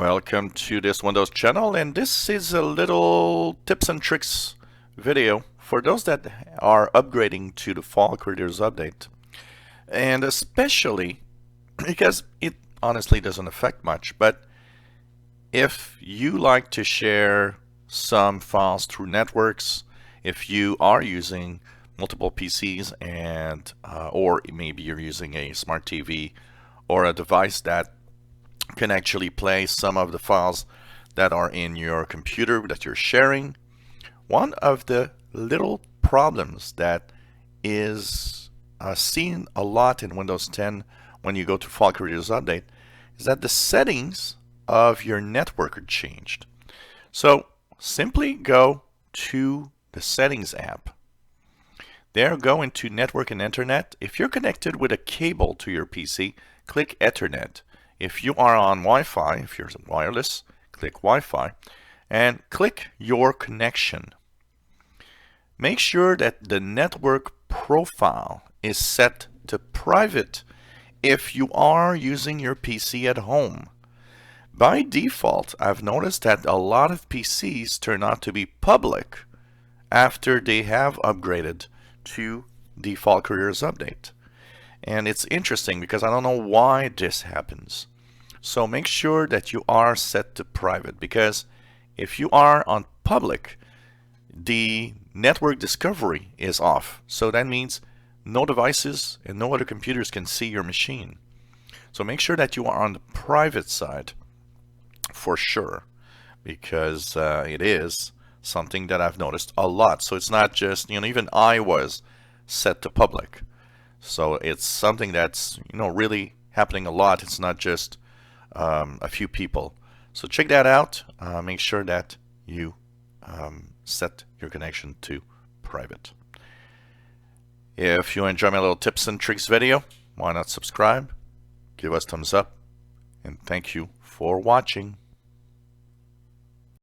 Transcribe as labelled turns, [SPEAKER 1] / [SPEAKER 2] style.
[SPEAKER 1] Welcome to this Windows channel, and this is a little tips and tricks video for those that are upgrading to the Fall Creators Update. And especially because it honestly doesn't affect much, but if you like to share some files through networks, if you are using multiple PCs and or maybe you're using a smart TV or a device that can actually play some of the files that are in your computer that you're sharing. One of the little problems that is seen a lot in Windows 10 when you go to Fall Creators Update is that the settings of your network are changed. So simply go to the Settings app. There, go into Network and Internet. If you're connected with a cable to your PC, click Ethernet. If you are on Wi-Fi, if you're wireless, click Wi-Fi and click your connection. Make sure that the network profile is set to private if you are using your PC at home. By default, I've noticed that a lot of PCs turn out to be public after they have upgraded to the Fall Creators Update. And it's interesting because I don't know why this happens. So make sure that you are set to private, because if you are on public, the network discovery is off. So that means no devices and no other computers can see your machine. So make sure that you are on the private side for sure, because it is something that I've noticed a lot. So it's not just, even I was set to public. So it's something that's, really happening a lot. It's not just a few people. So check that out. Make sure that you set your connection to private. If you enjoy my little tips and tricks video, why not subscribe? Give us thumbs up. And thank you for watching.